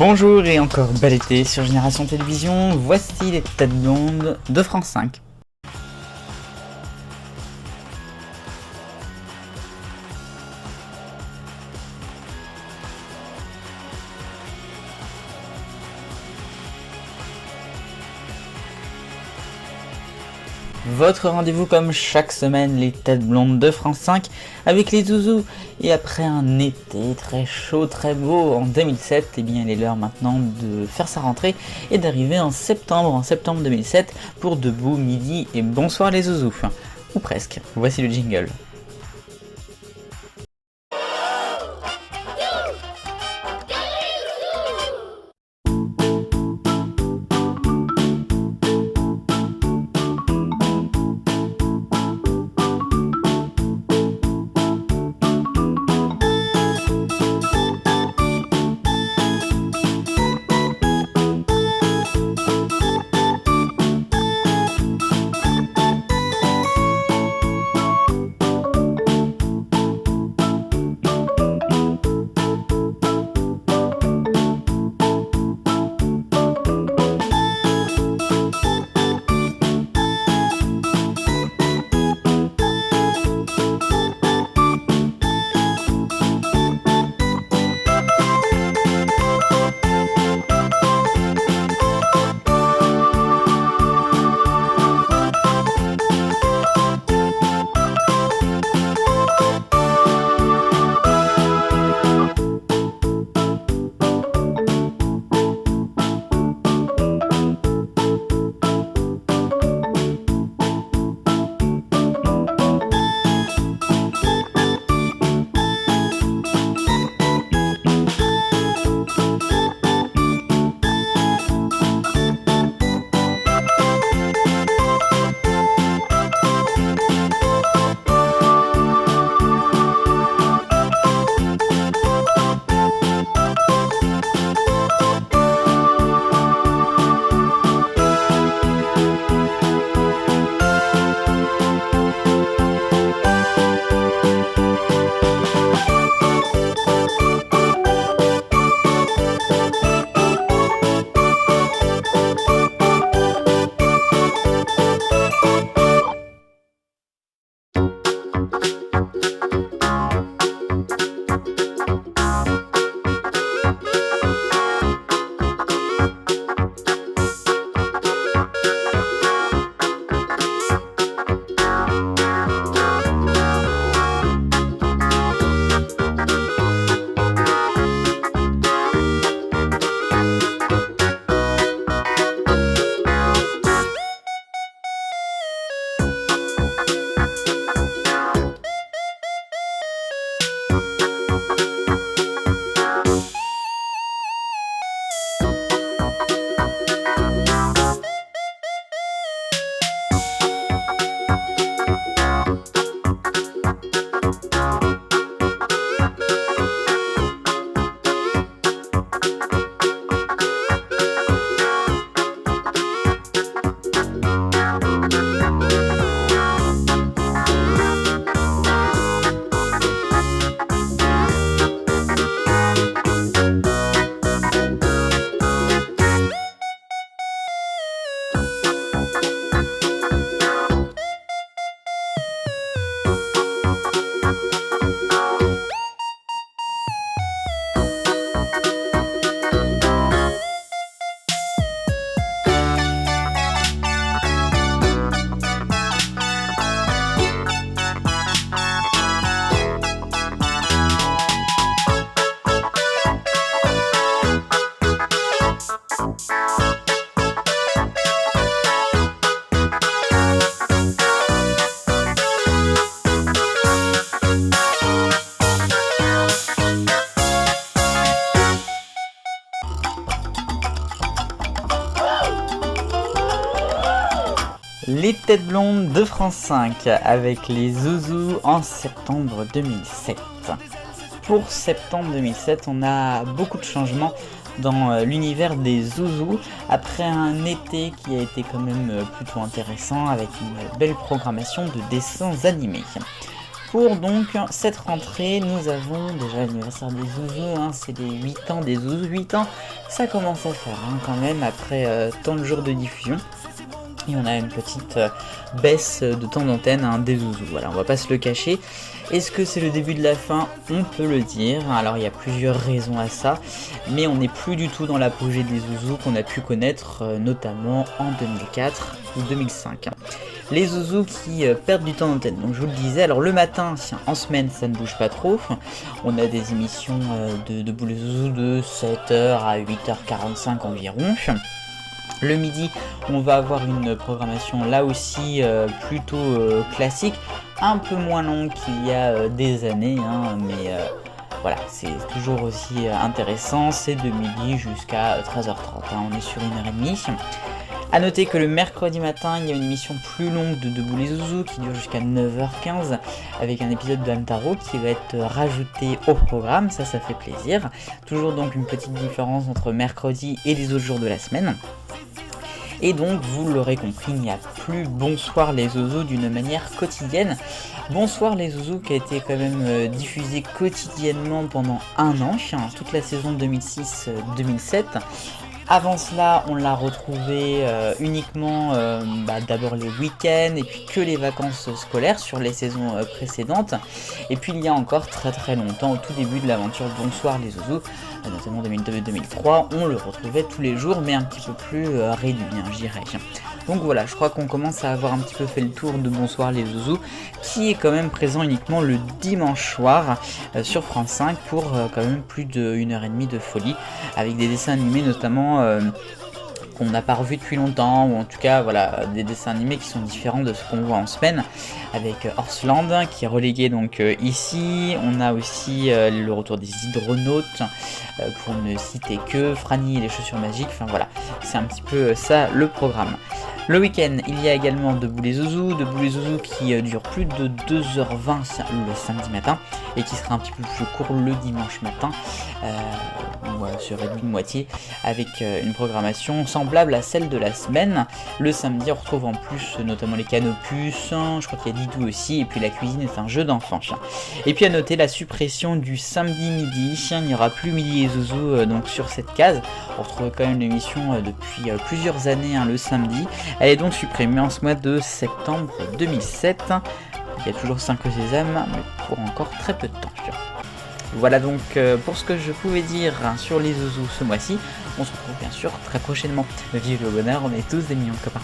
Bonjour et encore bel été sur Génération Télévision, voici les têtes blondes de France 5. Votre rendez-vous comme chaque semaine, les têtes blondes de France 5 avec les zouzous. Et après un été très chaud, très beau en 2007, eh bien il est l'heure maintenant de faire sa rentrée et d'arriver en septembre 2007 pour Debout, Midi et Bonsoir les zouzous. Ou presque, voici le jingle. Les têtes blondes de France 5 avec les zouzous en septembre 2007. Pour septembre 2007, on a beaucoup de changements dans l'univers des zouzous après un été qui a été quand même plutôt intéressant avec une belle programmation de dessins animés. Pour donc cette rentrée, nous avons déjà l'anniversaire des zouzous, c'est les 8 ans des zouzous, 8 ans, ça commence à faire quand même après tant de jours de diffusion. Et on a une petite baisse de temps d'antenne des zouzous, voilà, on va pas se le cacher. Est-ce que c'est le début de la fin? On peut le dire, alors il y a plusieurs raisons à ça, mais on n'est plus du tout dans l'apogée des zouzous qu'on a pu connaître notamment en 2004 ou 2005. Les zouzous qui perdent du temps d'antenne, donc je vous le disais, alors le matin, en semaine ça ne bouge pas trop, on a des émissions de Boules Zouzous de 7h à 8h45 environ. Le midi, on va avoir une programmation là aussi plutôt classique, un peu moins longue qu'il y a des années, mais voilà, c'est toujours aussi intéressant, c'est de midi jusqu'à 13h30, on est sur 1h30. A noter que le mercredi matin, il y a une émission plus longue de Debout les Zouzous qui dure jusqu'à 9h15 avec un épisode de Hamtaro qui va être rajouté au programme, ça fait plaisir. Toujours donc une petite différence entre mercredi et les autres jours de la semaine. Et donc, vous l'aurez compris, il n'y a plus Bonsoir les Zouzous d'une manière quotidienne. Bonsoir les Zouzous qui a été quand même diffusé quotidiennement pendant un an, toute la saison 2006-2007. Avant cela, on l'a retrouvé uniquement d'abord les week-ends et puis que les vacances scolaires sur les saisons précédentes. Et puis il y a encore très longtemps, au tout début de l'aventure Bonsoir les Zouzous, notamment 2002-2003, on le retrouvait tous les jours mais un petit peu plus réduit, je dirais. Donc voilà, je crois qu'on commence à avoir un petit peu fait le tour de Bonsoir les Zouzous, qui est quand même présent uniquement le dimanche soir sur France 5 pour quand même plus d'1h30 de folie, avec des dessins animés notamment qu'on n'a pas revu depuis longtemps, ou en tout cas voilà, des dessins animés qui sont différents de ce qu'on voit en semaine, avec Horseland qui est relégué donc ici. On a aussi le retour des hydronautes, pour ne citer que Franny et les chaussures magiques, enfin voilà, c'est un petit peu ça le programme. Le week-end, il y a également Debout les Zouzous, qui dure plus de 2h20 le samedi matin et qui sera un petit peu plus court le dimanche matin, sur réduit de moitié, avec une programmation semblable à celle de la semaine. Le samedi, on retrouve en plus notamment les Canopus, je crois qu'il y a Didou aussi, et puis la cuisine est un jeu d'enfant. Et puis à noter la suppression du samedi midi, il n'y aura plus Midi et Zouzou donc sur cette case. On retrouve quand même l'émission depuis plusieurs années le samedi. Elle est donc supprimée en ce mois de septembre 2007. Il y a toujours 5 sésames, mais pour encore très peu de temps. Voilà donc pour ce que je pouvais dire sur les zouzous ce mois-ci. On se retrouve bien sûr très prochainement. Vive le bonheur, on est tous des millions de copains.